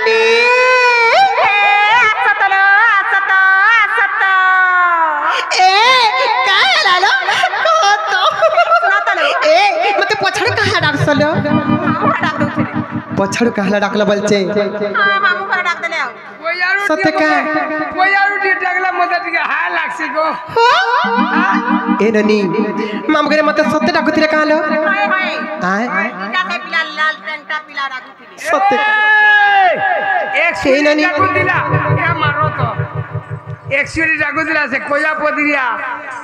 ननी ए काय लालो तो ए मते पछड़ कहा डाक सलो पछड़ कहा डाकला बलचे हां मामू का डाक देले सत्य का कोई आरो डाकला मते टिके हाय लागसी गो ए ननी मामू करे मते सत्य डाकुती रे कालो हाय आय इटा से पिला लाल टंटा पिला डाकुती सत्य एक সেই নানি ডাকুদিলা এ মারো তো এক সুরি ডাকুদিলা সে কোয়া পদিরিয়া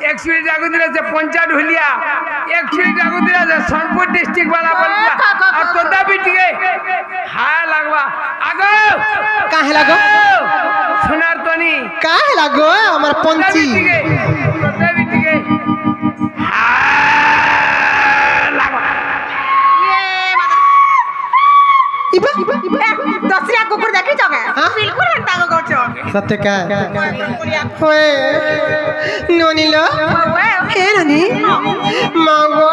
এক সুরি ডাকুদিলা সে পঞ্চা ঢুলিয়া এক সুরি ডাকুদিলা সে সোনপুর ডিস্ট্রিক্ট वाला বললা আর তোদা বিটিকে হায় লাগবা আগো काहे लागो সোনার তনি काहे लागो हमर पंची তোদা বিটিকে হায় লাগবা इबा दसरिया कुकुर देखी जगे बिल्कुल हंता को करछो सत्य का होए नोनी लो ए ननी मागो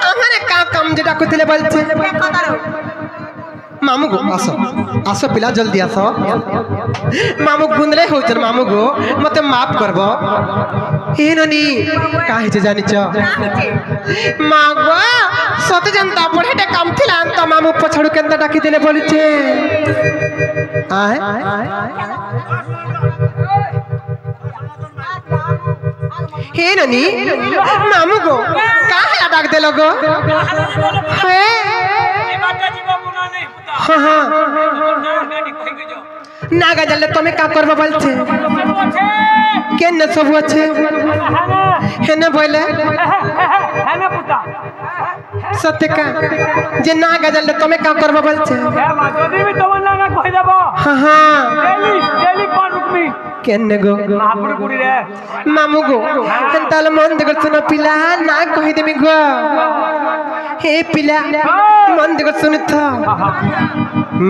हमरे का काम जे डाकुतले बलचे मामू गो आसो आसो पिला जल्दी आसो मामू गुंदले होचर मामू गो मते माफ करबो ए ननी काहे जे जानि छ मागो सते जनता पढ़ेटे काम थिला त मामू पछड़ू केंदा डाकी देले बोली छे आय हे ननी मामू गो काहे डाक देलो गो हे हां हां नागा जल्ले तमे का करबो बोलछे केन सब আছে हेने बोले हेने पुता सत्य का जे नागा जल्ले तमे का करबो बोलछे ए मा যদি भी তোমার লাগা কই দেব हां हां डेली कोन रुकमी केन गो महापुर गुड़ी रे मामू गो तल मन देखल सुनो पिला ना कहि देमी गो हे पिला मन देखल सुन था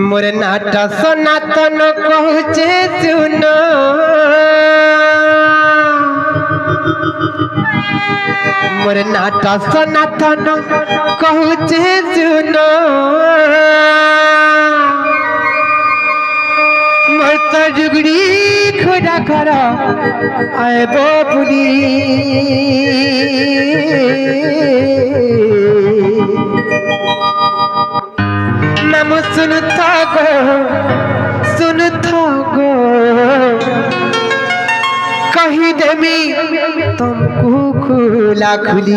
मोरे नाटा सनातन कहूचे सुनो मोरे नाटा सनातन कहूचे सुनो मत जुगड़ी खोड़ा करा आए बोली नाम सुनता गो कही देमी तुमको खुला खुली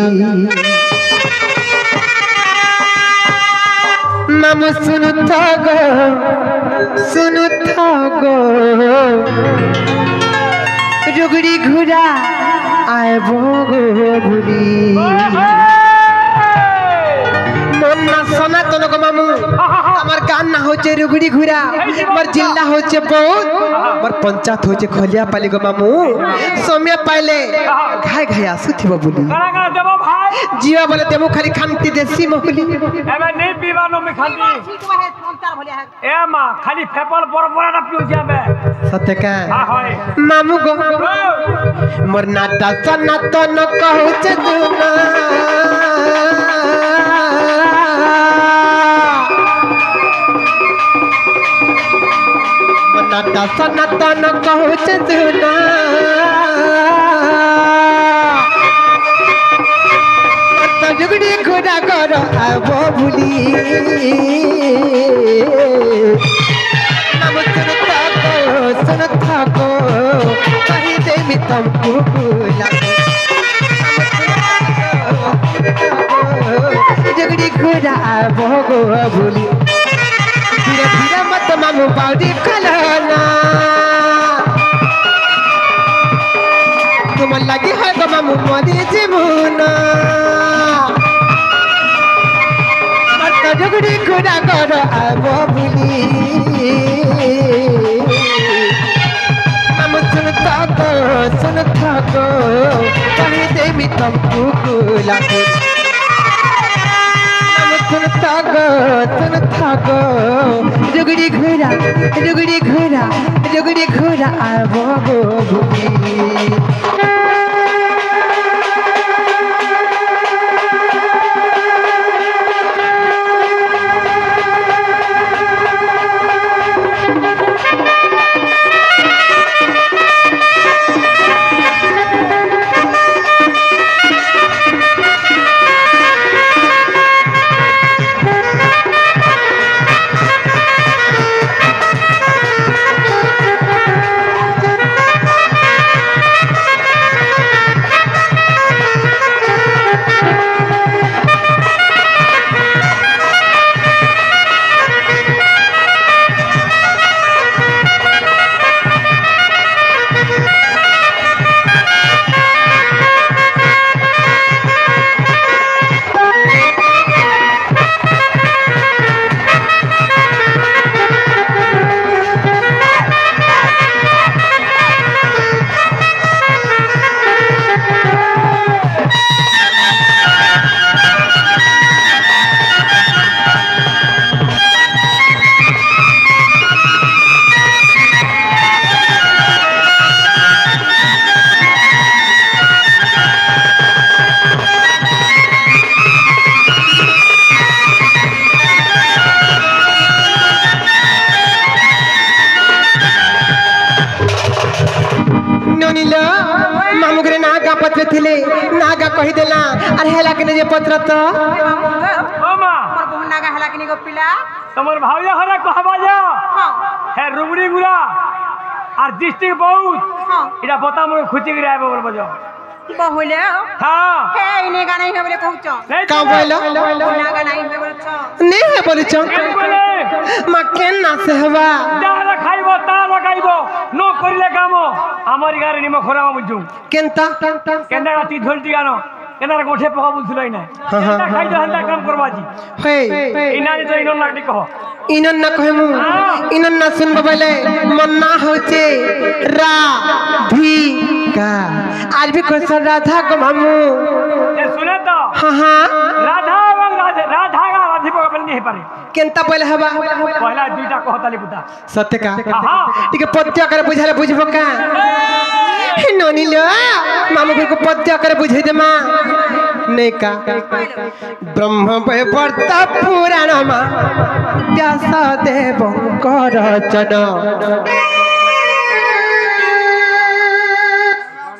नाम सुनता गो जुगड़ी घुरा आए भोली मन्ना सनातन गो मामू আমার গান না হচ্ছে রুগুড়ি ঘুরা আমার জিল্লা হচ্ছে বহুত আমার পঞ্চায়েত হচ্ছে খলিয়া পালি গো মামু সময় পাইলে ঘাই ঘাই আসুথিব বলি কারা কারা দেব ভাই জিয়া বলে দেবো খালি খান্তি দেশি মহলি এবে নেই পিবানো মে খান্তি এ মা খালি ফেপল পরপরাটা পিউ যাবে সত্যি কা হ্যাঁ হয় মামু গো মোর নাটা সনাতন কহুছে দুনা नाटा सनातन कहूचे सुना जुगड़ी घोड़ा करो आबो भूली नाम सुनता को कहीं दे मी तुमको जुगड़ी घोड़ा आबो भूली धीरे धीरे मत मामू बाउडी खलना तुम लगी है तो मामू मोदी जीवना मत जुगड़ी खुदा करो आबो भूली मामू सुनता को कहीं दे मी तुमको लागे सुनता गो जुगड़ी घोड़ा आबो भूली ଥିଲେ ନାଗା କହିଦେଲା ଆରେ ହେଲା କି ଯେ ପତ୍ର ତ ओ मां मोर बहु नागा हला किनी गपिला तमर भाइया हरा कहबा जा हां हे रुगड़ी गुरा और डिस्ट्रिक्ट बहुत हां इडा बता मोर खुची गिराय बोल बजो बहुले हां हे इने गाना ही हमरे कहउछ नहीं का बोला नागा नहीं होय बोलछ नहीं है बोलिछ बोले मां केन ना से हवा जारा खाइबो ता लगाइबो नो करिले काम हमर गारे निम खरामा बुझू केनता केंदा राती धोलटी गानो केंदा गोठे पका बुझलई ना हाँ, हाँ, केंदा खाइ हंदा काम करबाजी हे इनानी तो इनो नागडी कहो इनन ना कहमु इनन ना सुन बबले मन ना होचे राधिका आज भी कोई राधा को मामू ए सुने तो हां राधा एवं राधा का राधिका बन नहीं पारे केनता पहले हवा पहला दुईटा कहताली पुता सत्य का हां ठीक पद्य करे बुझाले बुझबो का हे ननी लो मामू को पद्य करे बुझे दे मां नहीं का ब्रह्म वर्ता पुराण मा व्यास देव कर रचना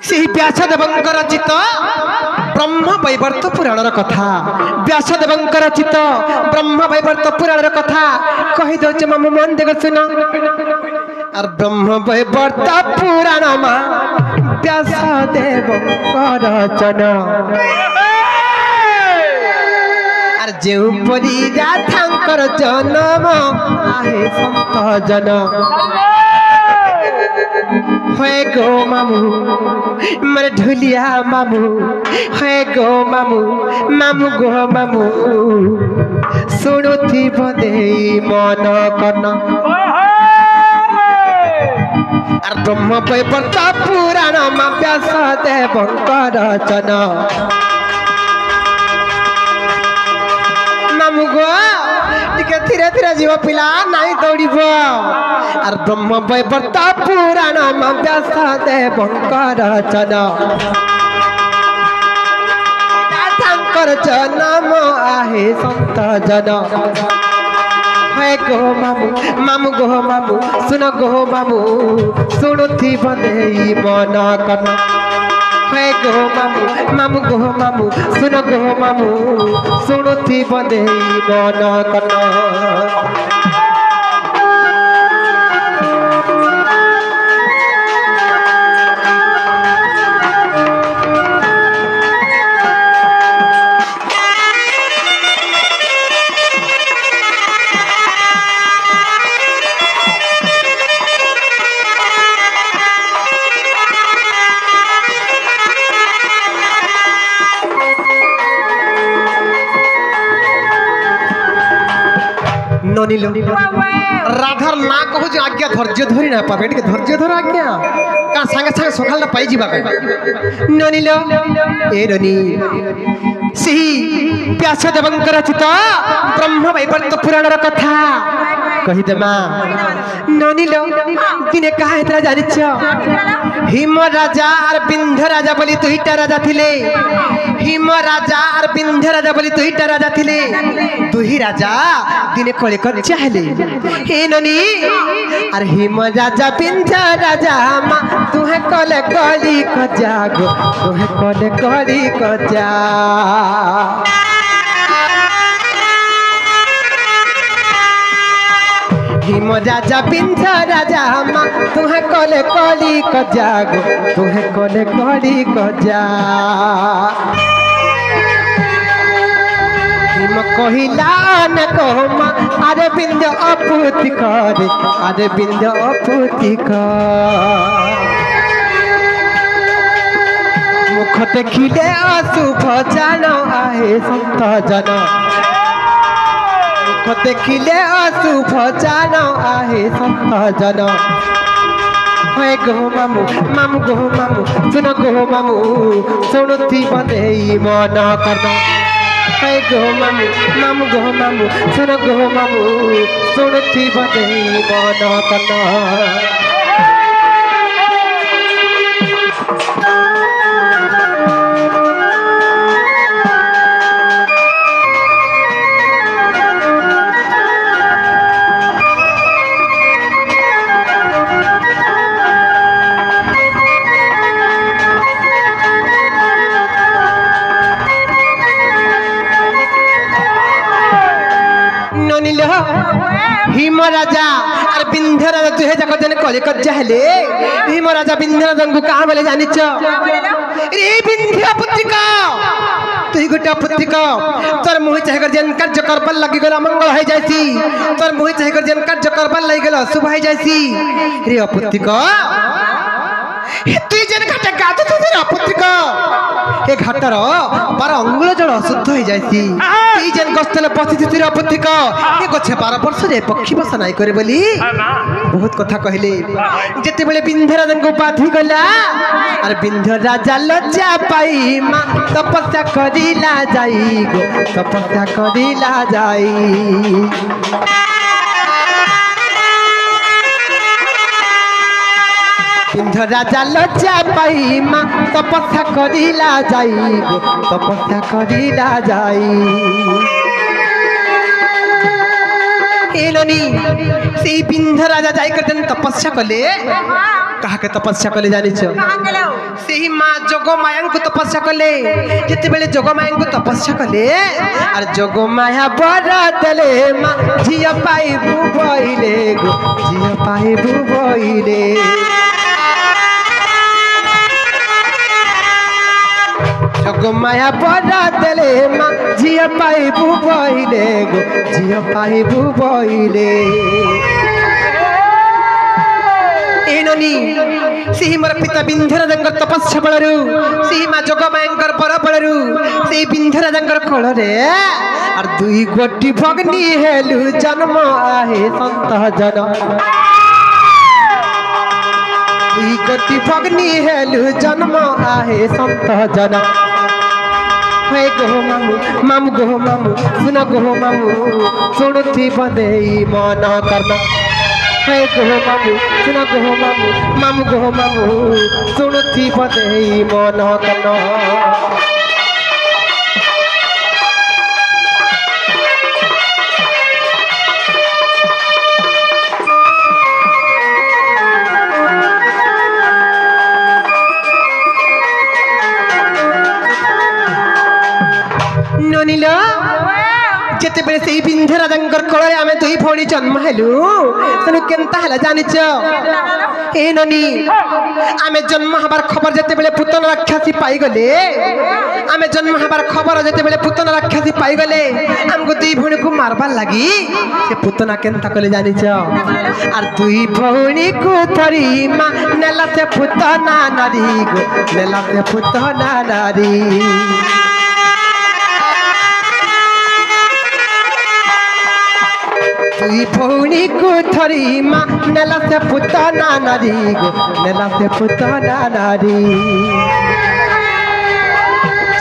ସେହି ବ୍ୟାସଦେବଙ୍କ ରଚିତ ବ୍ରହ୍ମ ବୈବର୍ତ ପୁରାଣର କଥା ବ୍ୟାସଦେବଙ୍କ ରଚିତ ବ୍ରହ୍ମ ବୈବର୍ତ ପୁରାଣର କଥା କହି ଦଉଛେ ମାମୁ ମନ ଦେଖ ଶୁଣ আর ব্রহ্ম বৈবর্ত পুরাণ মা ব্যাসদেবଙ୍କ ରଚନା আর ଯେଉଁପରି ରାଧାଙ୍କର ଜନ୍ମ ଆହେ ସନ୍ତ ଜନ है गो मामू मेरे ढुलिया मामू है गो मामू मामू गो मामू शुणुथी बदे मन कन আর ব্রহ্ম বৈবর্ত পুরাণ মা ব্যাসদেবଙ୍କ রচনা মামু গো টিকে ধীরে ধীরে জীব পিলা নাই দৌড়িব আর ব্রহ্ম বৈবর্ত পুরাণ মা ব্যাসদেবଙ୍କ রচনা তাঙ্কর জন্ম আহে সন্ত জন है गो मामू मामू गो मामू सुन गो मामू शुणुथी बंदे मन कन है गो मामू मामू गो मामू सुन गो मामू शुणुथी बंदे मन कन ननिलो राधार ना कहू जे आज्ञा धैर्य धरी ना पाबे टिके धैर्य धर आज्ञा का संगे संगे सकाल पाई जीवा ननिलो ए ननी सही व्यासदेवଙ୍କ रचित ब्रह्म वैवर्त पुराणर कथा कहि दे मां ननिलो दिने कहा हेतरा जानिछ हिम राजा और विंध्य राजा बोली दुईटा राजा थिले हिम राजा और विंध्य राजा बोली दुईटा राजा थिले दुही राजा दिने कले कर चाहले हे ननी अरे हिम राजा विंध्य राजा मा तुहे कले कली क जागो तुहे कले कली क जा हिम राजा विंध्य राजा मा तुहे कले कली क जागो तुहे कले कली क जा हिम कहिला न कहमा अरे बिंद अपूति करे अरे बिंद अपूति कर मुख देखिले अशुभ जान आहे संत जन मुख देखिले अशुभ जान आहे संत जन है गो मामू मामू गो मामू सुन गो मामू शुणुथी बंदे मन कन है गो मामू मामू गो मामू सुन गो मामू शुणुथी बंदे मन कन ননিল ভীম রাজা আর বিন্ধ্য রাজা দুহে যাক জনে কলি কজ্জা হেলে ভীম রাজা বিন্ধ্য রাজাঙ্কু কাহা বলে জানিছ রে বিন্ধ্য পুত্রিকা তুই গোটে পুত্রিকা তোর মুহি চাহিকর যেন কার্য করবার লাগি গলা মঙ্গল হয়ে যাইছি তোর মুহি চাহিকর যেন কার্য করবার লাগি গলা শুভ হয়ে যাইছি রে অপুত্রিকা তুই যেন ঘাটে গাধু তুই অপুত্রিকা এ ঘাটর 12 অঙ্গুল জল অশুদ্ধ হয়ে যাইছি তুই যেন গস্তলে পথিতি তুই অপুত্রিকা এ গছে 12 বর্ষ যে পক্ষী বসা নাই করে বলি বহুত কথা কহিলে যেতেবেলে বিন্ধ্য রাজাঙ্কু বাধি গলা আর বিন্ধ্য রাজা লজ্জা পাই মা তপস্যা করিলা যাই গো তপস্যা করিলা যাই বিন্ধ্য রাজা লজ্জা পাই মা তপস্যা করিলা যাই গো তপস্যা করিলা যাই এলনি সেই বিন্ধ্য রাজা যাই করতেন তপস্যা কলে কাহাকে তপস্যা কলে জানিছ সেই মা যোগমায়াঙ্কু তপস্যা কলে যেতেবেলে যোগমায়াঙ্কু তপস্যা কলে আর যোগমায়া বর দেলে মা ঝিও পাইবু বইলে গো ঝিও পাইবু বইলে যোগমায়া বর দেলে মা ঝিও পাইবু বইলে গো ঝিও পাইবু বইলে এননি সেই মোর পিতা বিন্ধ্য রাজাঙ্কর তপস্যা বলরু সেই মা যোগমায়াঙ্কর বর বলরু সেই বিন্ধ্য রাজাঙ্কর কোଳରେ আর দুই গোটি ভগ্নী হেলু জন্ম আহে সন্ত জন দুই গোটি ভগ্নী হেলু জন্ম আহে সন্ত জন হে গো মামু মামু গো মামু শুন গো মামু শুণুথি বদেই মন কর্ম হে গো মামু শুন গো মামু মামু গো মামু শুণুথি বদেই মন কর্ম ননিল যেতেবেলে সেই বিন্ধ্য রাজাঙ্কর কোଳରେ আমি দুই ভଉଣୀ জন্ম হেলু তেণু কেন্তা হেলা জানিছ এ ননি আমি জন্ম হবার খবর যেতেবেলে পুতন রাক্ষসী পাইগলে আমি জন্ম হবার খবর যেতেবেলে পুতন রাক্ষসী পাইগলে আমগু দুই ভଉଣୀକୁ মারবার লাগি সে পুতনা কেন্তা কলে জানিছ আর দুই ভଉଣୀକୁ ধরি মা নেলা সে পুতনা নারী গো নেলা সে পুতনা নারী দুই ভଉଣୀକୁ ଧରି ମା ନେଲା ସେ ପୁତନା ନାରୀ ଗো ନେଲା ସେ ପୁତନା ନାରୀ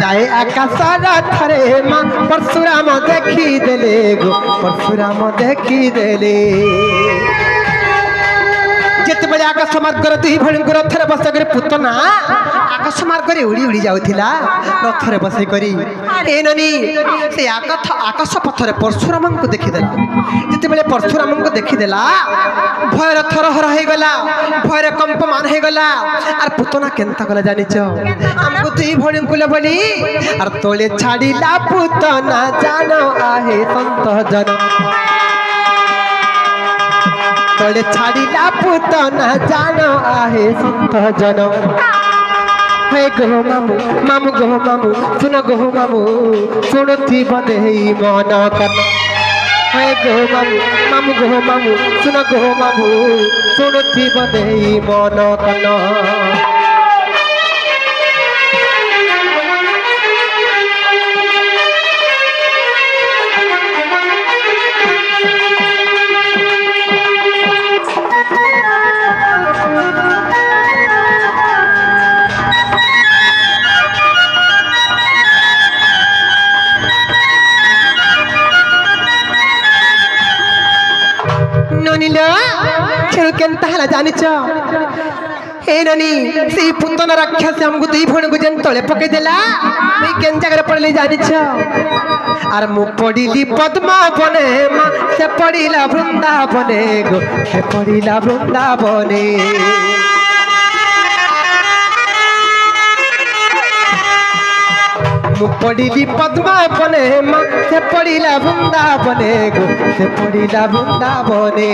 ଯାଏ ଆକାଶର ଥରେ ମା ପରଶୁରାମ ଦେଖିଦେଲେ ଗো ପରଶୁରାମ ଦେଖିଦେଲେ যেতেবেলে আকাশ মার্গরে দুই ভଉଣୀଙ୍କୁ ରଥରେ ବସା କରି ପୁତନା আকাশ মার্গরে উড়ি উড়ি যাଉଥିଲା ରଥରେ ବସି କରି ଏ ନନି ସେ ଆକାଶ ପଥରେ ପରଶୁରାମଙ୍କୁ ଦେଖିଦେଲା ଯେତେବେଳେ ପରଶୁରାମଙ୍କୁ ଦେଖିଦେଲା ଭୟରେ ଥରହର ହେଇଗଲା ଭୟରେ କମ୍ପମାନ ହେଇଗଲା আর পুতনা কেন্তা কলে জানিছ আমকু দুই ভଉଣୀଙ୍କୁ বলি আর তোলে ছাড়িলা পুতনা জানো আহে সন্ত জন তোলে ছাড়িলা পুতনা জানো আহে সন্ত জন হে গো মামু মামু গো মামু শুন গো মামু শুণুথি বদেই মন কর্ম হে গো মামু মামু গো মামু শুন গো মামু শুণুথি বদেই মন কর্ম ননিল খেল কেন্তা হেলা জানিছ ଏ ନାନୀ ସେଇ ପୁତନ ରାକ୍ଷସ ଆମକୁ ଦୁଇ ଭଉଣୀକୁ ଯେନ୍ ତଳେ ପକେଇ ଦେଲା ମୁଇଁ କେନ୍ ଜାଗାରେ ପଡ଼ିଲି ଜାଣିଛ ଆର ମୁଁ ପଡ଼ିଲି ପଦ୍ମବନେ ମା ସେ ପଡ଼ିଲା ବୃନ୍ଦାବନେ ଗୋ ସେ ପଡ଼ିଲା ବୃନ୍ଦାବନେ मु पड़िली पद्मावने माँ से पड़िला वृंदावने गो से पड़िला वृंदावने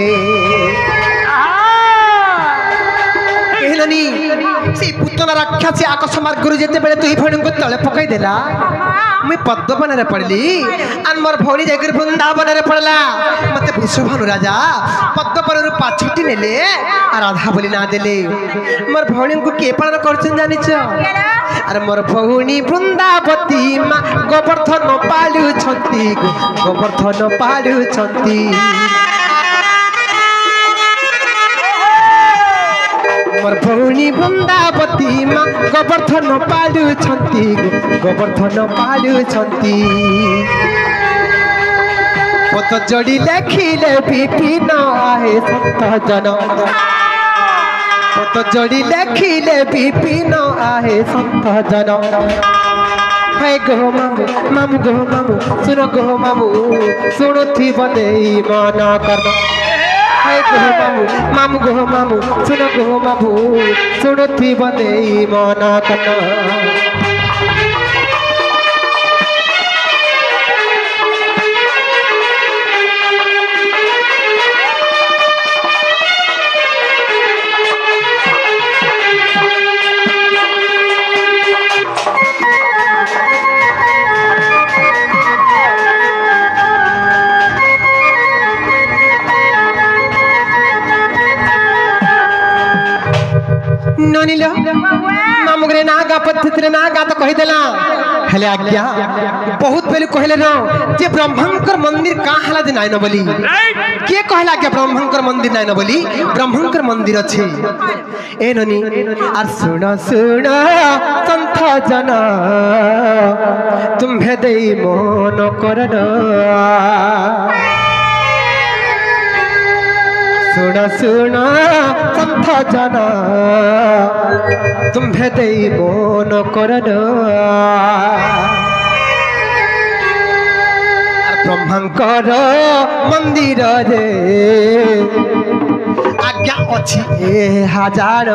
कहलनी से पुतना राक्षसी आकाश मार्ग जेते बेले तुही भणी को तले पकई देला मुई पद्मवन रे पड़ली अन मोर भौणी जाकर वृंदावन रे पड़ला मते भूषभानु राजा पद्मवन रु पाछटी नेले आ राधा बोली ना देले मोर भौणी को के पालन करछन जानिछ अरे मोर भौणी वृंदावती माँ गोवर्धन पालु छंती गोवर्धन पालु छंती मोर भौणी वृंदावती माँ गोवर्धन पालु छंती गोवर्धन पालु छंती पत जोड़ी लेखिले विपिन आहे संत जन पत जोड़ी लेखिले विपिन आहे संत जन है गो मामू मामू गो मामू सुनो गो मामू सुनो थी बदे मन कर है गो मामू मामू गो मामू सुनो गो मामू सुनो थी बदे मन कर ननिलो मामुगरे नागा पद्धति नागा तो कहि देला हेले आज्ञा बहुत पहले कहले न जे ब्रह्मंकर मंदिर का हला दिन आइन बोली के कहला के ब्रह्मंकर मंदिर नाइन बोली ब्रह्मंकर मंदिर अछि ए ननी आर सुन सुन संत जन तुम्हे देई मन करन सुन सुन संत जन तुम्हे देई मन करन ब्रह्मंकर मंदिर रे आज्ञा अछि हजार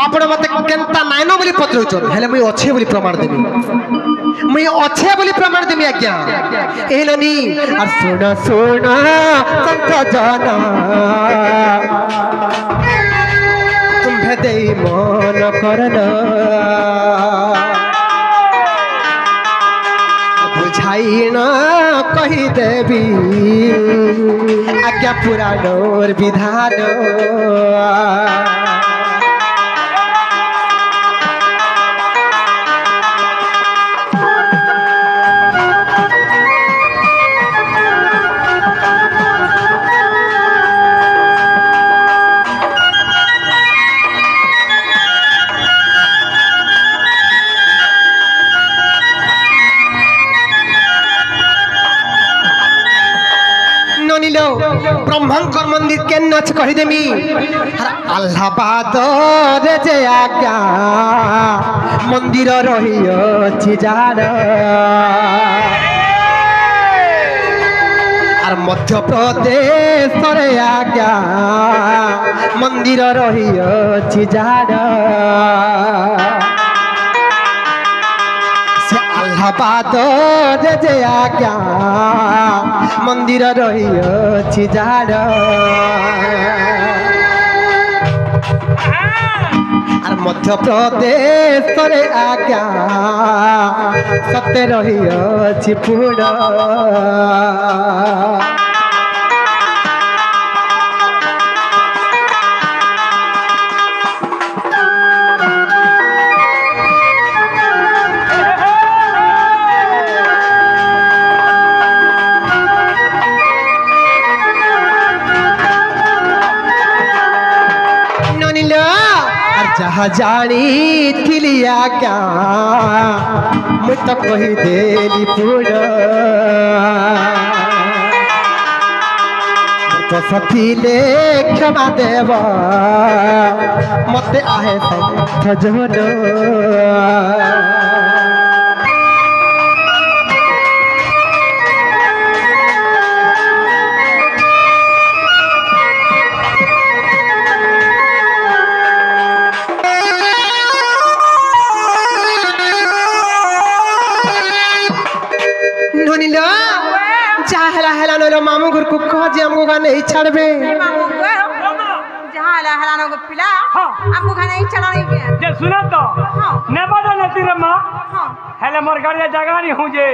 आपण मते केनता नाइनो बोली पत्रोचन हेले मुई अच्छे बोली प्रमाण देबी मुई अच्छे बोली प्रमाण देबी आज्ञा एलनी और सुन सुन संत जन तुम्हे देई मन करन बुझाई न कही देवी आज्ञा पुराणोर विधान ब्रह्मंकर मंदिर के नच कही देमी अल्लाहाबाद रे जे आज्ञा मंदिर रही अछि जार आर मध्य प्रदेश रे आज्ञा मंदिर रही अछि जार अल्लाहाबाद रे जे आज्ञा मंदिर रही अछि जार आर मध्य प्रदेश रे आज्ञा सत्य रही अछि पूर्ण जहाँ जानी थिली आज्ञा मुझ तो कही देली पूर्ण तो सखीले क्षमा देव मते आहे संत जन ननी लो जा हेला हेला नो मामू घर को कह जे हमको का नहीं छाड़बे मामू को जहां हला नो को पिला हमको खाना ही चला नहीं के जे सुनो तो नेबादा नती रे मां हां हेले मोर गाड़िया जगह नहीं हूं जे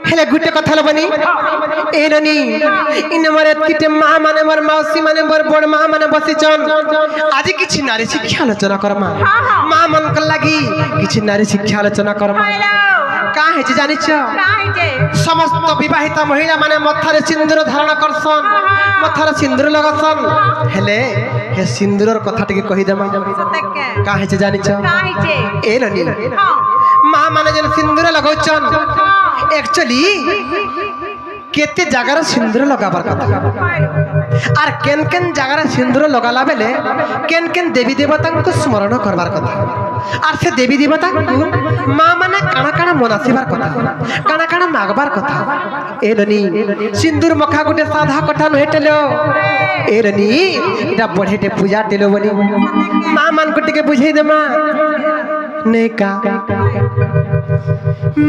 हेले गुटे कथा लो बनी ए ननी इन मरे किटे मां माने मोर मौसी माने मोर बड़ मां माने बसी चन आज किछि नारी शिक्षा आलोचना करमा मां मन कर लागी किछि नारी शिक्षा आलोचना करमा का है जे जानि छ काहे जे समस्त विवाहिता महिला माने मथारे सिंदूर धारण करसन मथारे सिंदूर लगसन हेले हे सिंदूरर कथा टिके कहि देमा सतके का है जे जानि छ काहे जे ए ननी हां मां माने जन सिंदूर लगौचन एक्चुअली केते जगार सिंदूर लगाबार कथा आर केन केन जगार सिंदूर लगाला बेले केन केन देवी देवता को स्मरण करबार कथा आर से देवी देवता को मां माने काना काना मनासिबार कथा काना काना मागबार कथा ए ननी सिंदूर मखा गुटे साधा कथा न हेटेलो ए ननी इटा बढ़ेटे पूजा टेलो बनी मां मान को टिके बुझाई दे मां ने का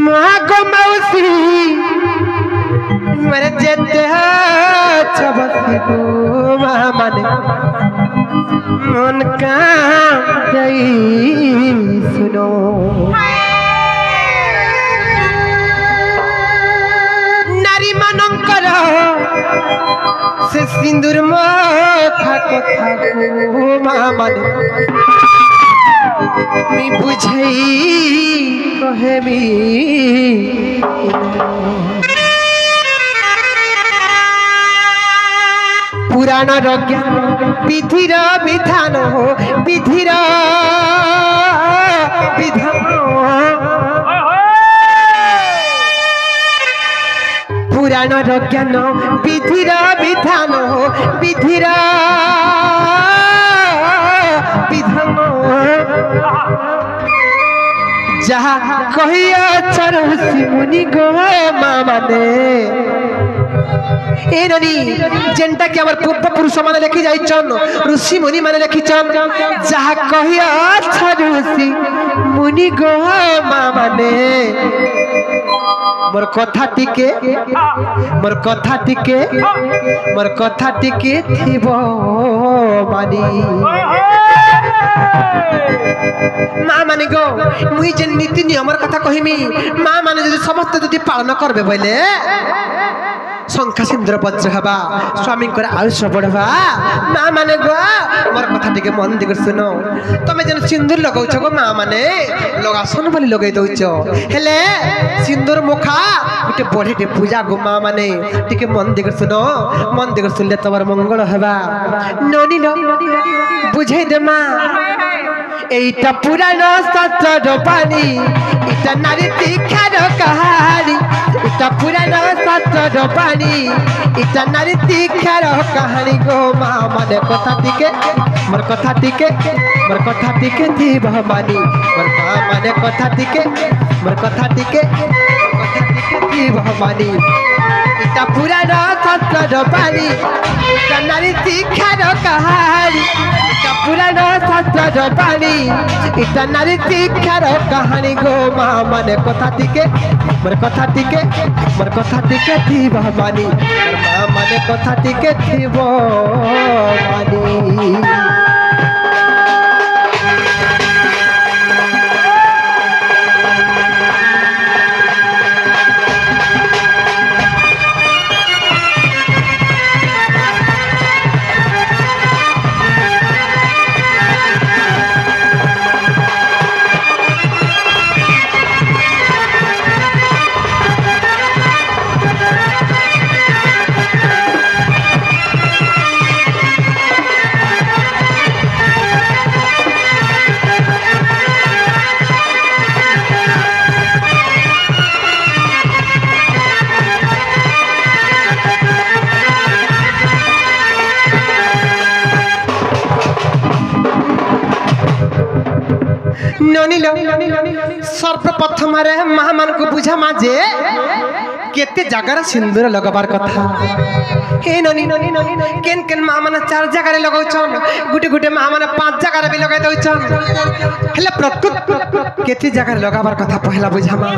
मां को मौसी मरे जेते छबसी को मां माने मन का दई सुनो नारी मानकर से सिंदूर मखा कथा को मां माने मी बुझई कहे मी पुराण ज्ञान विधिर विधान हो विधिर विधान पुराण ज्ञान विधिर विधान हो विधिर विधान जहा कहिया चरसी मुनि गो मां माने ए ननी जेंटा के हमर पूर्व पुरुष माने लिखि जाई छन ऋषि मुनि माने लिखि छन जहा कहिया ऋषि मुनि गो मां माने मोर कथा टिके थिबो मानी मां माने गो मुई जे नीति नियमर कथा कहिमी मां माने जदि समस्त जदि पालन करबे बले शंखा सिंदूर वज्र हवा स्वामी आयुष बढ़वा मां माने गो मोर कथा टिके मन दिग सुनो तमे जन सिंदूर लगाउछ गो मां माने लगासन बोली लगाई दउछ हेले सिंदूर मुखा गुटे बढ़ेटे पूजा गो मां माने टिके मन दिग सुनो मन दिग सुनले तमर मंगल हवा ननी लो बुझाई दे मां एटा पुराण शास्त्र पानी इटा नारी तीखार कहानी इटा पुराण शास्त्र पानी इटा नारी तीखार कहानी गो मां माने कथा टिके मोर कथा टिके थी भवानी मोर मां माने कथा टिके मोर कथा टिके थी भवानी इटा पुराण शास्त्र पानी इटा नारी तीखार कहानी पुराण शास्त्र पानी इटा नारी तीखार कहानी गो मां माने कथा टिके मोर कथा टिके थी भवानी मोर मां माने कथा टिके थी भवानी सर्वप्रथम महामान को बुझा माजे केते जगार सिंदूर लगबार कथा हे ननी केन केन माँ माने 4 जगार लगाउछन गुटे गुटे माँ माने 5 जगार भी लगाइ दउछन हेले प्रकृत केते जगार लगाबार कथा पहला बुझामा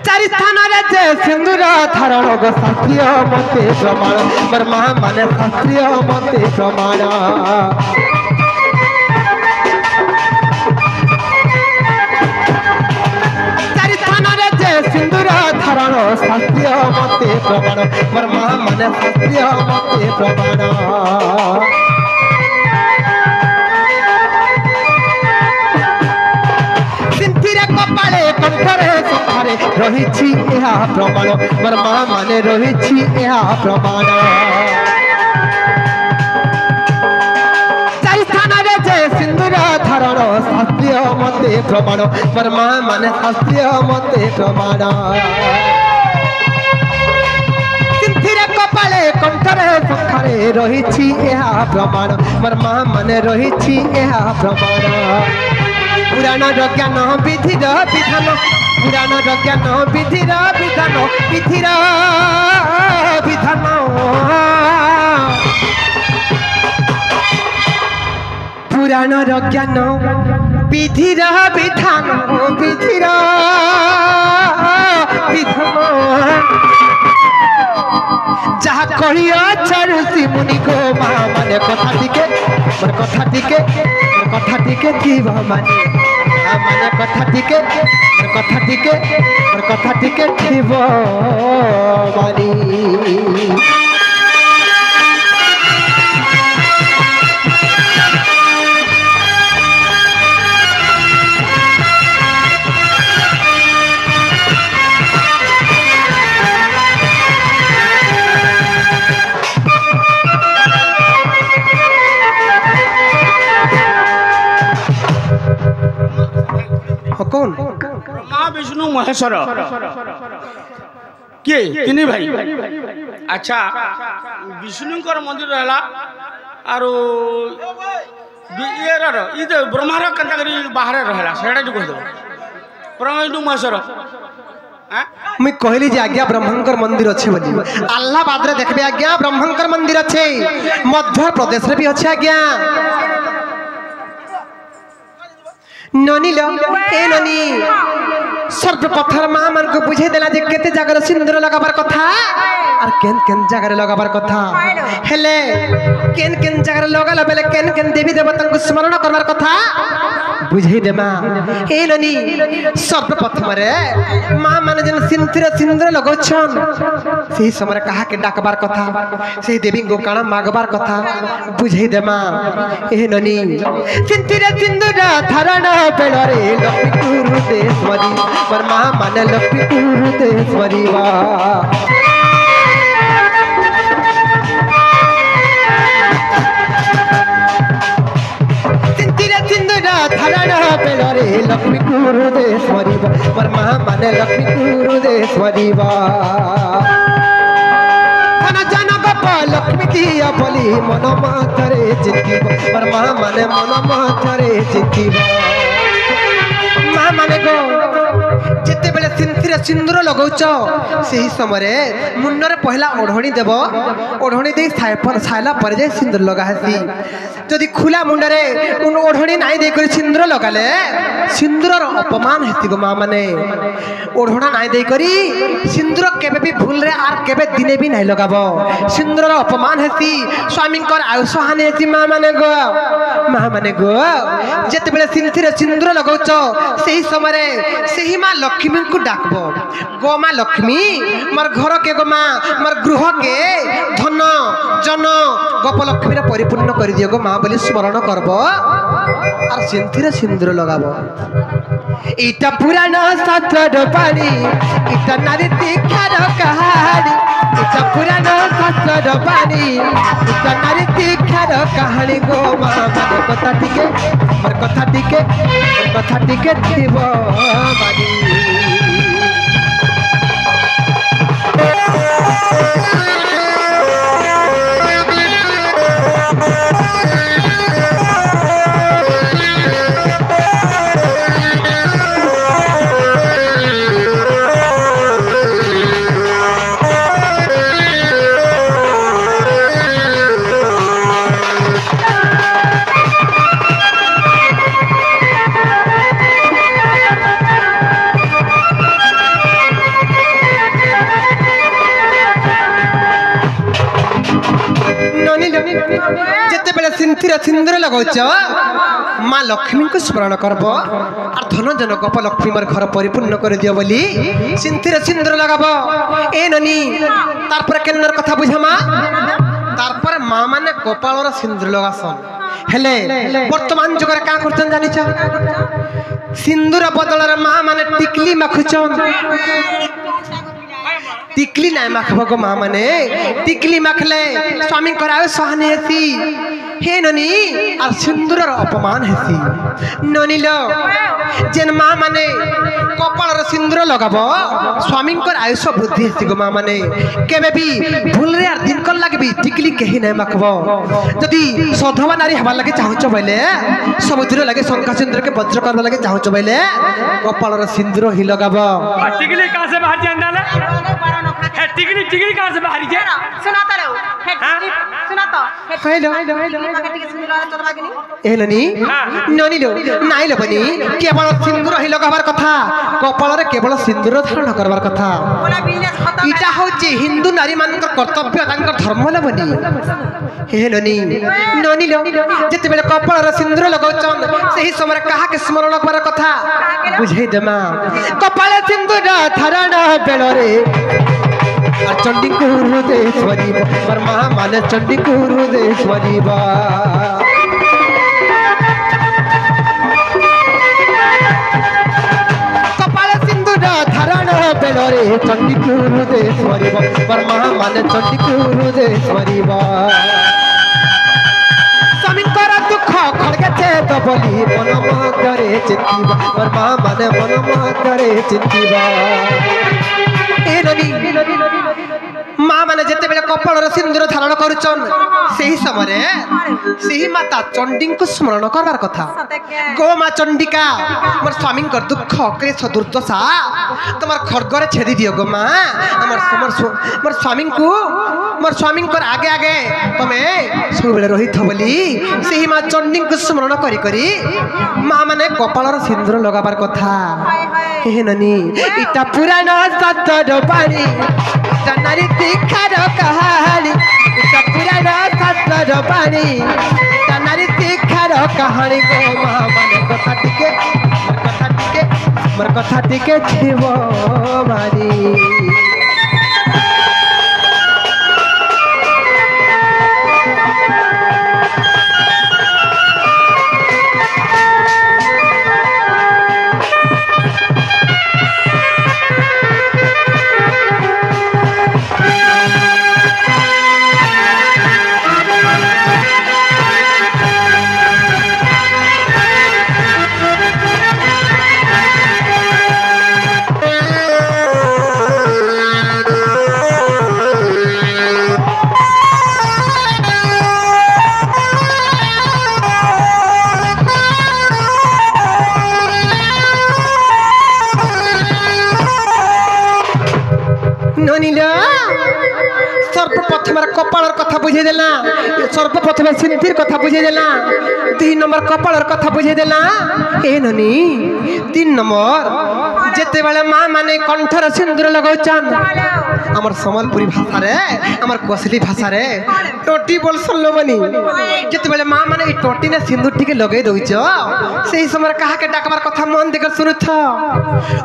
4 स्थान रे जे सिंदूर धारण गो शास्त्रीय मते प्रमाण पर माँ माने शास्त्रीय मते प्रमाण सिंदूर धारण शास्त्रीय मते प्रमाण मोर माँ माने शास्त्रीय मते प्रमाण सिंथिरे कपाळे कंठरे सुखारे रहिछि एहा प्रमाण मोर माँ माने रहिछि एहा प्रमाण सिंदूर धारण शास्त्रीय मते प्रमाण पर माँ माने शास्त्रीय मते प्रमाण सिंथिरे कपाळे कंठरे सुखारे रहिछि एहा प्रमाण पर माँ माने रहिछि एहा प्रमाण पुराण ज्ञान विधिर विधान पुराण ज्ञान विधिर विधान विधिर विधान पुराण ज्ञान विधिर विधान विधिर विधान जहाँ कही ऋषि मुनि को माँ माने कथा टिके जीव माने माने कथा टिके जीव मानी कौन ब्रह्मा विष्णु महेश्वर किए तीन भाई अच्छा विष्णुकर मंदिर रहला आरो ये ब्रह्मार केनता करी बाहर रहला सेटा जो कह दो ब्रह्मा विष्णु महेश्वर मुई कहली जे आज्ञा ब्रह्मंकर मंदिर अच्छे बोली अल्लाहाबाद रे देखबे आज्ञा ब्रह्मंकर मंदिर अच्छे मध्य प्रदेश रे भी अच्छे आज्ञा ननी लो ए ननी सर्वप्रथम माँ मन को बुझे देला जे केते जगार सिंदूर लगाबार कथा और केन केन जगार लगाबार कथा हेले केन केन जगार लगाला बेले केन केन देवी देवता को स्मरण करबार कथा बुझे देमा ए ननी सर्वप्रथम रे माँ मन जन सिंदूर लगोछन सेही समय कहा के डाकबार कथा सेही देवी को काना मागबार कथा बुझे देमा ए ननी सिंदूर धारण बेलरे लक्ष्मी गुरुदेश्वरी पर माँ माने लक्ष्मी गुरुदेश्वरी वा सिंदूर धारण बेलरे लक्ष्मी गुरुदेश्वरी पर माँ माने लक्ष्मी गुरुदेश्वरी वा लक्ष्मी दिया बोली मन माथरे चिंतिब पर माँ माने मन माथरे चिंतिब माँ माने गो जिते बेले सिंदूर लगौच सही समय मुंडरे पहला ओढ़णी देव ओढ़णी दे साइला पर जाए सिंदूर लगा हेसी जदि खुला मुंडरे ओढ़णी नाई दे कर सिंदूर लगाले सिंदूर अपमान हेसी गो माँ माने ओढ़णा नाई दे करी सिंदूर केबे भी भूल रे आर केबे दिने भी नहीं लगाबो सिंदूर अपमान हेसी स्वामी कर आयुष हानि हेसी माँ माने गो जिते बेले सिंदूर लगौच सही समय सही माँ लक्ष्मी को डाकबो गो माँ लक्ष्मी मोर घर के गो माँ मोर गृह के धन जन गोप लक्ष्मी परिपूर्ण कर दियो गो माँ बोली स्मरण करबो और सिंदूर लगाबो इटा पुराना शास्त्र पानी इटा नारी तीखार कहानी इटा पुराना शास्त्र पानी इटा नारी तीखार कहानी गो माँ माने कथा टिके थिब मानी जिते बेले सिंथिर सिंदूर लगाउछ माँ लक्ष्मी को स्मरण करब और धन जन गप लक्ष्मी मोर घर परिपूर्ण कर दियो बोली सिंथिर सिंदूर लगाब ए ननी तारपर केनर कथा बुझमा तारपर माँ माने कपालर सिंदूर लगासन हेले वर्तमान जुगर का करछन जानि छ सिंदूर बदलर माँ माने टिकली माखुछन टिकली नाय माखब गो माँ माने टिकली माखले स्वामी करायो सहने हेसी हे ननी और सिंदूर अपमान हेसी ननी लो जेन माँ माने कपालर सिंदूर लगाब स्वामी आयुष वृद्धि हेसी गो माँ माने केबे भी भूल रे दिन कर लागे भी टिकली कहीं नाय माखब जदी सधवा नारी हवा लगे चाहछ बइले समुद्र लगे शंखा सिंदूर के वज्र करबा लगे चाहछ बइले कपालर सिंदूर ही लगाब टिकली कहां से बाहर जान डाले है टिकली टिकली कहां से बाहर जे सुनाता रहो सुना तो हेलो हेलनी ननी लो नाई लो बनी केवल सिंदूर ही लगाबार कथा कपाल रे केवल सिंदूर धारण करबार कथा बोला बिजनेस खत्म इटा होची हिंदू नारी मानकर कर्तव्य तांकर धर्म ल बनी हेलनी ननी लो जते बेले कपाल रे सिंदूर लगाउछन सही समय कहा के स्मरण करबार कथा बुझै देमा कपाल सिंदूर धारण बेलो रे चंडी गुरुदेश्वरी वर्मा माने चंडी गुरुदेश्वरी बा कपाल सिंदूर धारण बेलो रे चंडी गुरुदेश्वरी वर्मा माने चंडी गुरुदेश्वरी बा स्वामी कर दुख खड़गे चेत बोली मन मगरे चिंतीबा वर्मा माने मन मगरे चिंतीबा ए ननी माँ मैंने जिते बेले कपाल सिंदूर धारण करुचन सही समय सही माता चंडी को स्मरण करवार कथा गो माँ चंडिका मोर स्वामी दुख क्लेश दुर्दशा तुम खड़गरे छेदी दियो गो माँ मोर स्वामी को मोर स्वामी आगे आगे तुम्हें सब रही बोली सही माँ चंडी को स्मरण करी करी माँ मैंने कपाल सिंदूर लगाबार कथा हे ननी इटा पुराण सतर पानी नारी तीखार कहानी पुराण सतर पानी नारी तीखार कहानी गो माँ माने कथा टिके छीव मानी सर्वप्रथम कपाल कथा बुझे देला सर्वप्रथम सिंथिर कथा बुझे देला 3 नंबर कपाल कथा बुझे देला ए ननी 3 नंबर जेते बेले माँ माने कंठर सिंदूर लगाउछन हमर सम्बलपुरी भाषा रे हमर कोसली भाषा रे टोटी बोल सुनलो बनी जेते बेले माँ माने ई टोटी ने सिंदूर टिके लगै दउछ सही समय कहा के डाकबार कथा मन देकर सुनुथ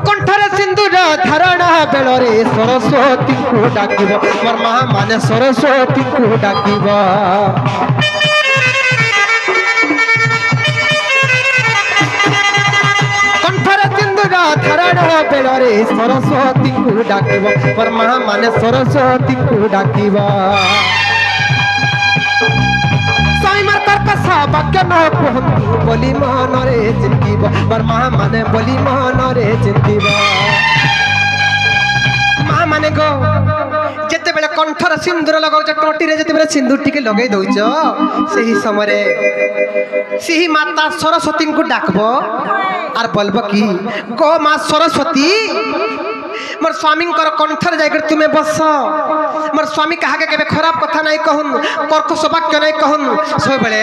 कंठर सिंदूर धारण बेलो रे सरस्वती को डाकिबो मोर माँ माने सरस्वती को डाकिबो कंठर सिंदूर धारण बेलो रे सरस्वती को डाकिबो मोर माँ माने सरस्वती को डाकिबो साइमर कर्कश वाक्य न कहंतु बोली मन रे चिंतीबो मोर माँ माने बोली मन रे चिंतीबो माँ माने गो जेते बेले कंठर सिंदूर लगाउछ टोटी रे जेते बेले सिंदूर टिके लगै दउछ सही समय सही माता सरस्वती को डाकबो आर बोलबो की गो माँ सरस्वती मोर स्वामी कंठर जाकर तुम्हें बस मोर स्वामी कहा के केबे खराब कथा नहीं कहून कर्कश वाक्य नहीं कहून सब बेले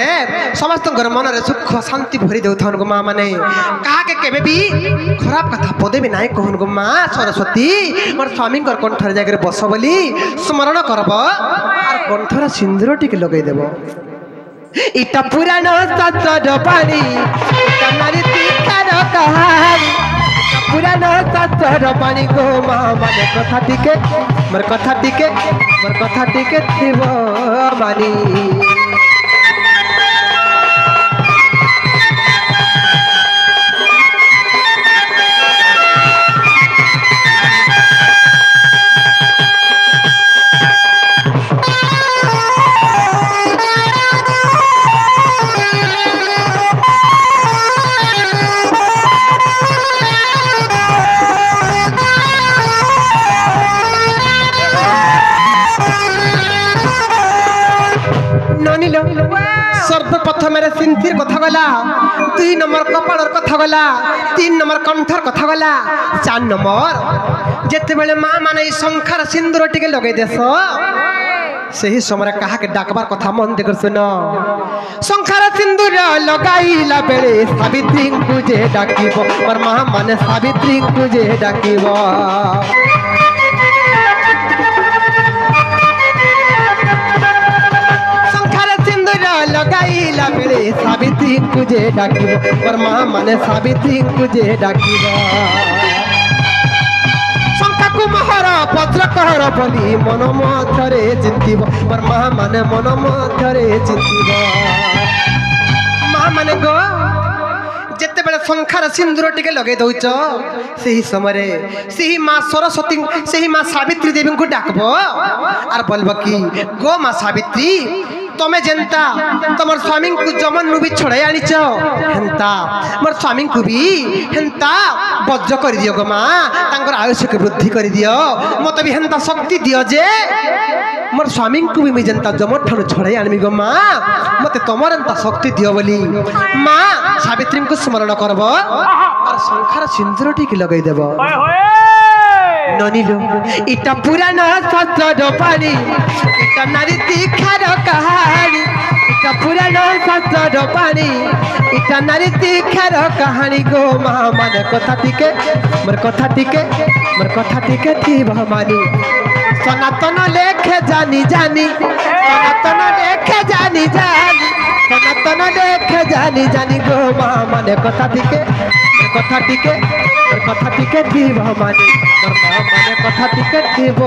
समस्त मन रे सुख शांति भरी देउथन गो माँ माने कहा के केबे भी खराब कथा पदे भी नहीं कहून गो माँ सरस्वती मोर स्वामी कंठर जाकर बस बोली स्मरण करब आर कंठर सिंदूर टिके लगै देबो इटा पुराण शास्त्र पानी इटा नारी तीखार कहानी पुराण शास्त्र पानी गो माँ माने कथा टिके मोर कथा टिके थिब मानी सर्वप्रथम सिंथिर कथा गला 2 नंबर कपाड़र कथा गला 3 नंबर कंठर कथा गला 4 नंबर जेते बेले माँ माने शंखार सिंदूर टिके लगे देस सही समय कहा के डाकबार कथा मन देकर सुन शंखार सिंदूर लगाइला बेले सावित्री को जे डाकिबो और माँ माने सावित्री को जे डाकिबो लगाइला बेले सावित्री को जे डाकिबो और माँ माने सावित्री को जे डाकिबो शंखा को महर पत्र कहर बोली मन मध्यरे चिंतिबो और माँ माने मन मध्यरे चिंतिबो माँ माने गो जेते बेले शंखार सिंदूर टिके लगे दउच सही समय सही माँ सरस्वती सही माँ सावित्री देवी को डाकबो और बोलबो कि गो माँ सावित्री तमें जेनता तमर स्वामी को जमन नु भी छड़ाई आनीच हेंता मोर स्वामी को भी हेंता बज्ज कर दियो गो माँ तांकर आयुष्य के वृद्धि कर दियो मत भी हेंता शक्ति दियो जे मोर स्वामी को भी जेनता जमन ठानु छड़ाई आनमी गो माँ मत तमर हेंता शक्ति दियो बोली माँ सावित्री को स्मरण करबो और शंखार सिंदूर टिके लगाई देबो ननिलो इटा पुराण शास्त्र पानी इटा नारी तीखार कहानी इटा पुराण शास्त्र पानी इटा नारी तीखार कहानी गो माँ माने कथा टिके मोर कथा टिके थिब मानी सनातन लेखे जानी सनातन लेखे जानी गो माँ माने कथा टिके थिब मानी मोर माँ माने कथा टिके थिब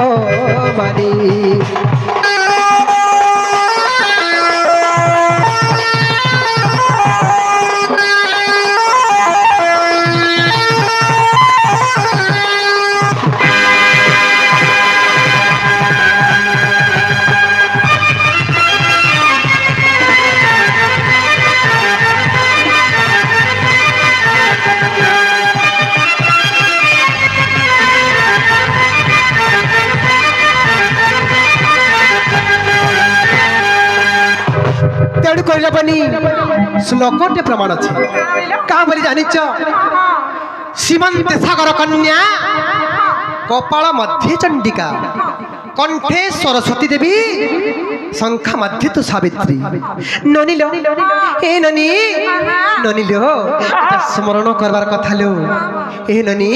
मानी श्लोकटे प्रमाण अच्छे क्या बोली जानिच सीमंत सागर कन्या कपाल मध्य चंडिका कंठे सरस्वती देवी शंखा मध्य तो सावित्री ननिलो ए ननिलो स्मरण करबार कथा लो ए ननी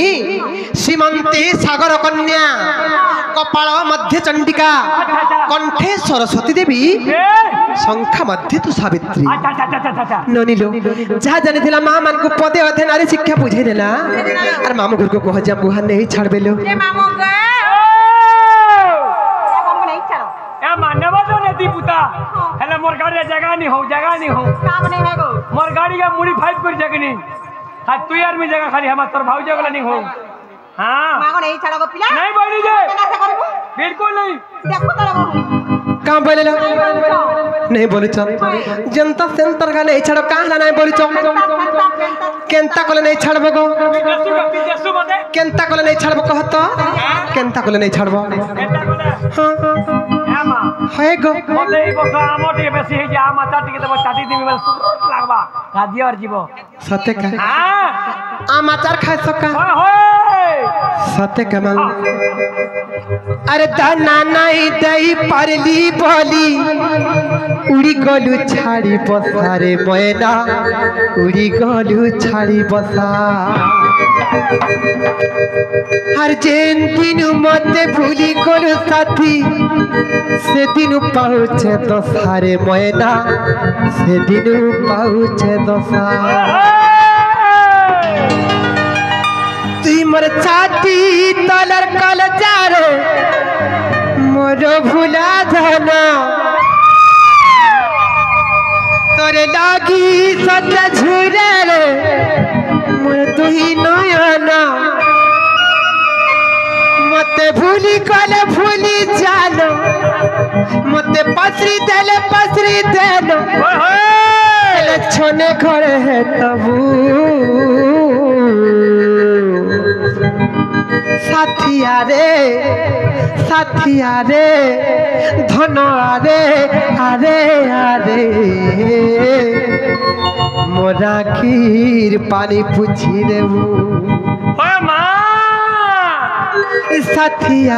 सीमंते सागर कन्या कपाल मध्य चंडिका कंठे सरस्वती देवी शंखा मध्य तो सावित्री ननिलो जहाँ जानी थिला माँ मान को पदे अधे नारी शिक्षा बुझे देला और मामू घर को कह जा मुहा नहीं छाड़ बेलो मानव जो नदी पुता हेला मोर गाड़ी जगह नहीं हो काम नहीं है गो मोर गाड़ी का मुड़ी 5 कर जगनी हां तू यार में जगह खाली हम तोर भाऊ जगह नहीं हो हां मांगो नहीं छड़ो पिला नहीं बोली जे बिल्कुल नहीं देखो तोरा कहां बोले लो नहीं बोली चल जनता सेंटर का नहीं छड़ो कहां नहीं बोली चल केंता कोले नहीं छड़बो गो केंता कोले नहीं छड़बो कहत केंता कोले नहीं छड़बो हां है गो बोले ई बस आमटी बेसी हे जा माता टिके तो चाटी दिबे बस लागबा खादियो और जीवो सते का हां आ माचार खाय सका होय सत्य कमल अरे दाना नहीं दही परली बोली उड़ी गलु छाड़ी बसारे मैना उड़ी गलु छाड़ी बसा हर जेन दिन मते भूली गलु साथी से दिन पहुँचे तो सारे मैना से दिन पहुँचे तो तुई मोर छाती तलर कल जारे मोर भूला धना तोरे लागी सत्य झुरे रे मोर तुही नयना मते भूली कले भूली जानो मते पसरी देलो छोने खड़े है तबू साथिया रे धन आरे मोरा खीर पानी पूछी देबू साथिया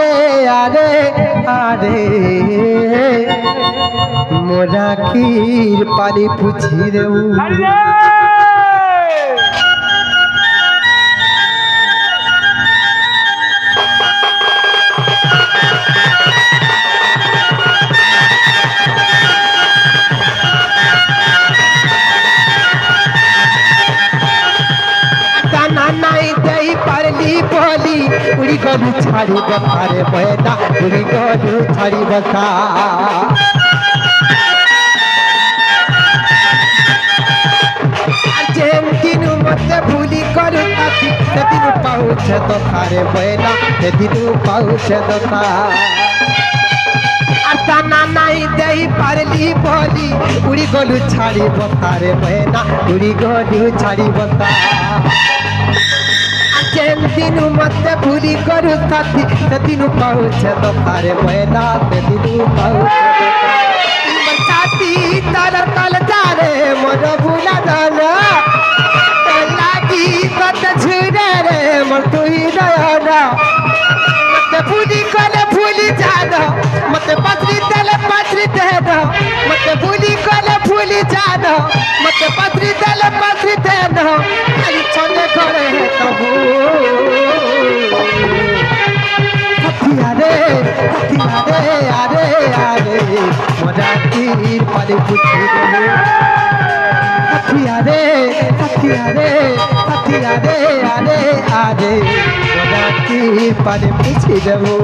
रे आरे मोरा खीर पानी पूछी देबू उड़ी गलू छाड़ी बसारे मैना उड़ी गलू छाड़ी बसा जेन दिन मते भूली करू ताती से दिन पहुँचे तो सारे मैना से दिन पहुँचे तो दाना नहीं दही पारली बोली उड़ी गलू छाड़ी बसारे मैना उड़ी गलू छाड़ी बसा जेन दिन मते भूली करू साथी से दिन पहुँचे तो सारे मैना से दिन पहुँचे तो छाती तालर कल जारे मोर भूला दाना लागी सत झुरे रे मोर तुही नयना मते भूली कले भूली जाना मते पसरी देना मते भूली कले भूली जाना मते पसरी देना खाली छोने करे है तबू आरे मोरा खीर पानी पूछी आरे मोरा खीर पानी पूछी देबू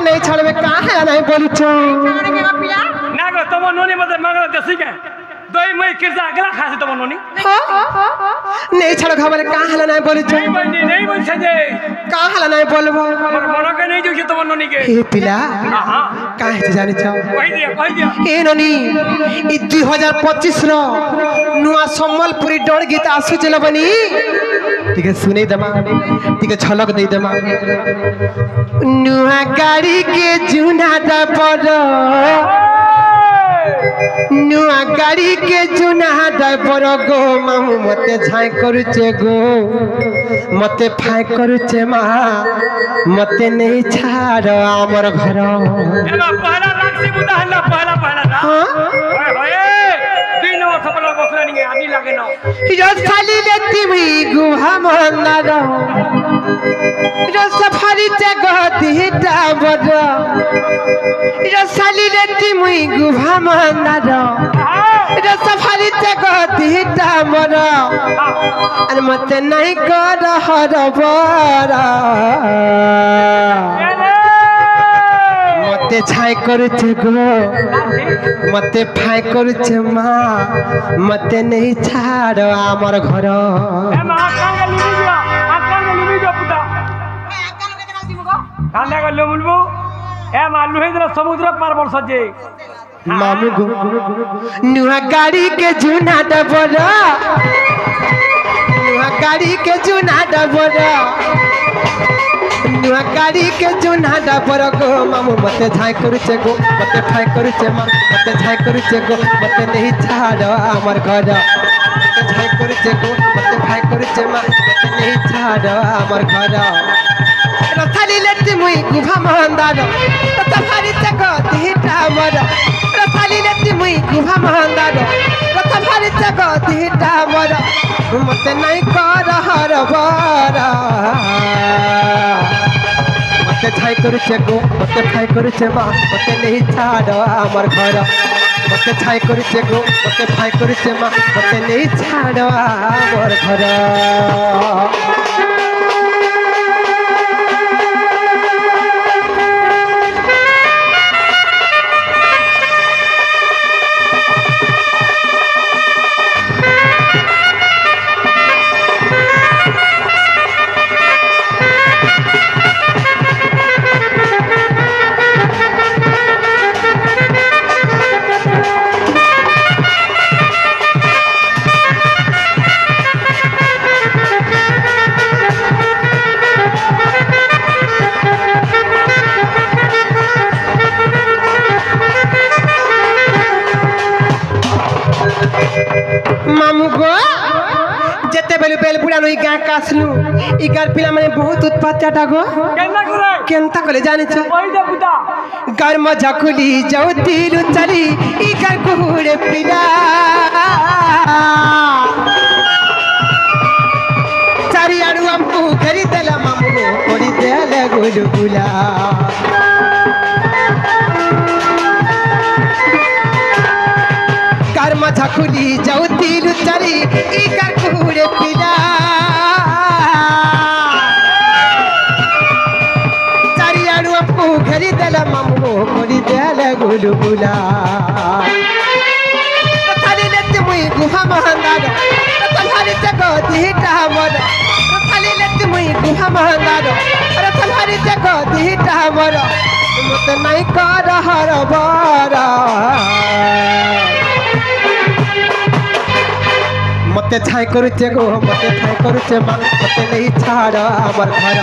नहीं छड़वे कहाँ है नहीं बोली छो ना गो तुम नोनी मत मगर देसी के दोई मई किरजा अगला खासे तुम नोनी नहीं छड़ खबर कहाँ है नहीं बोली छो नहीं बोल सजे कहाँ है नहीं बोलबो हमर मनो के नहीं जोखी तुम नोनी के हे पिला हां कहाँ है जाने छो कह दिया ए नोनी ई 2025 रो नुआ सम्बलपुरी डोर गीत आसु चलो बनी ठीक है सुने दमा ठीक है झलक दे दमा नुआ गाड़ी के जुना दा पर नुआ गाड़ी के चुना ड्राइवर गो मामू मते झाई करुचे गो मते फाई करुचे मा मते नहीं छाड़ आमर घर एला पहला लाक्सी बुदा हल्ला पहला ना हाँ ओए होए दिन और सपना बसला नहीं आदि लागे ना रसाली लेती हुई गुहा मंदार रसफारी ते गति डाबर रसाली लेती हुई गुहा मंदार रसफारी ते गति डाबर अरे मते नहीं कर हरबरा मते छाई करुचे गो मते फाई करुचे माँ मते नहीं छाड़ आमर घर ए मां कांगे लिबी जो पुता कांगे गलो मुलबो ए मालू है जरा समुद्र पार वर्ष जे मामू गो नुआ गाड़ी के जुना डबर नुआ गाड़ी के जुना डबर नुआ गाड़ी के जुना डबर गो मामू मते झाई करुचे गो मते फाई करुचे माँ मते झाई करुचे गो मते नहीं छाड़ आमर घर मते झाई करुचे गो मते फाई करुचे माँ मते नहीं छाड़ आमर घर रथाली लेती मुई गुभा महंदार रथारी चक दिटा मर रथाली लेती मुई गुभा महंदार रथारी चक दिटा मर मते नहीं कर हरबरा मते छाई करुचे गो मते फाई करुचे माँ मते नहीं छाड़ आमर घर मते छाई करुचे गो मते फाई करुचे माँ मते नहीं छाड़ आमर घर मामू गो जते बेलु बेल बुढ़ा नई गाँ कासलु ई गार पिला माने बहुत उत्पात चाटा गो केना करे केनता कले जाने छ ओई दे पुता गार मजा खुली जाऊ तीरु चली ई गार कुहुड़े पिला चारी आड़ू हमको घरी देला मामू गो कोरी देले गुलगुला कार मजा खुली जाऊ तीरु चली ई गार कुहुड़े पिला चारी आड़ू हमको घरी देला मामू गो कोरी देले गुलगुला रथाली लेते मुई गुहा महंदार रथाली जगो दिटा मर रथाली लेते मुई गुहा महंदार रथाली जगो दिटा मर मते नहीं कर हरबरा मते छाई करुचे गो मते फाई करुचे माँ मते नहीं छाड़ आमर घर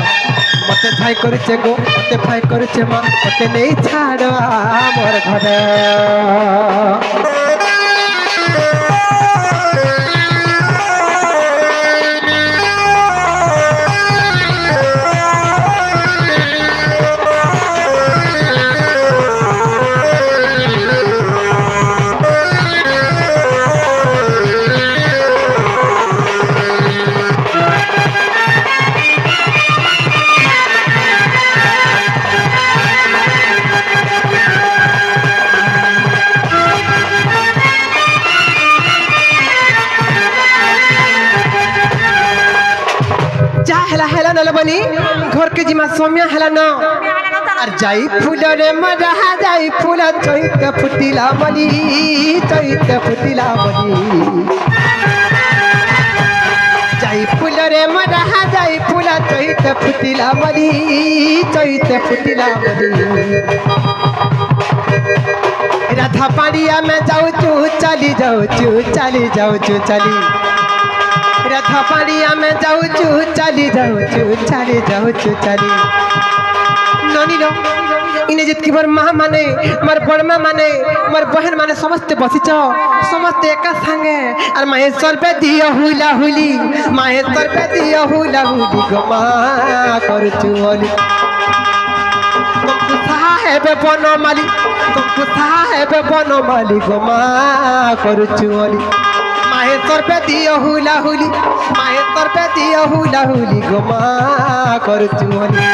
मते छाई करुचे गो मते फाई करुचे माँ मते नहीं छाड़ आमर घर हेला नल बनी घर के जिमा सौम्या हेला न আর যাই ফুলরে মরা যাই ফুল চৈতে ফুটিলা বলি চৈতে ফুটিলা বলি যাই ফুলরে মরা যাই ফুল চৈতে ফুটিলা বলি চৈতে ফুটিলা বলি রাধা পাড়িয়া মে যাউচু চলি যাউচু চলি যাউচু চলি राधा पाड़िया में जाऊचू चली जाऊचू चली जाऊचू चली ननी लो इने जितकी बार माँ माने मार बड़मा माने मार बहन माने समस्त बसिच समस्त एका संगे और महेश्वर पे दिया हुला हुली महेश्वर पे दिया हुला हुली गमा करछु ओली तुमको साहेब बनमाली तुमको साहेब बनमाली गमा करछु ओली महेश्वर पे दिया हुला हुली महेश्वर पे दिया हुला हुली गमा करछु ओली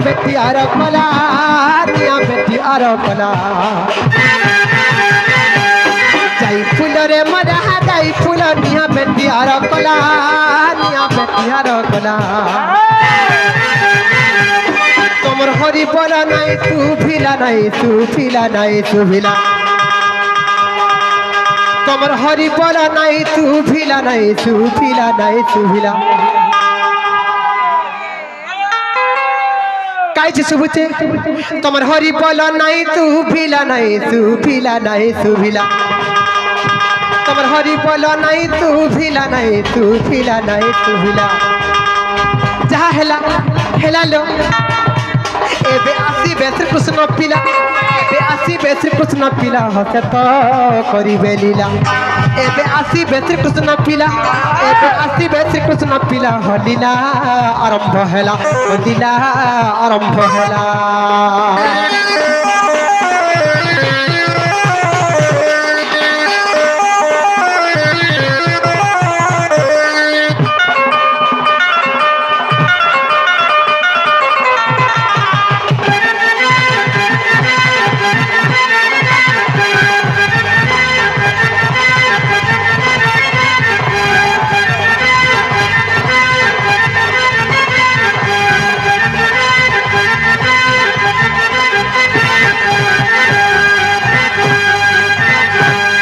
बेटी आरो कला निया बेटी आरो कला जाई फूल रे मरा जाई फूल निया बेटी आरो कला निया बेटी आरो कला तोमर हरि बोला नहीं तू फिला नहीं तू फिला नहीं तू फिला तोमर हरि बोला नहीं तू फिला नहीं तू फिला नहीं तू फिला काई सुबुते तमर हरि बोला नहीं तू फिला नहीं तू फिला नहीं तू फिला तमर हरि बोला नहीं तू फिला नहीं तू फिला नहीं तू फिला जहा हेला हेला लो एबे आसी बेसर कुछ न पिला एबे आसी बेसर कुछ न पिला हसे तो करी बेलीला एबे आसी बेसर कुछ न पिला एबे आसी बेसर कुछ न पिला हलीला आरंभ हेला हलीला आरंभ हेला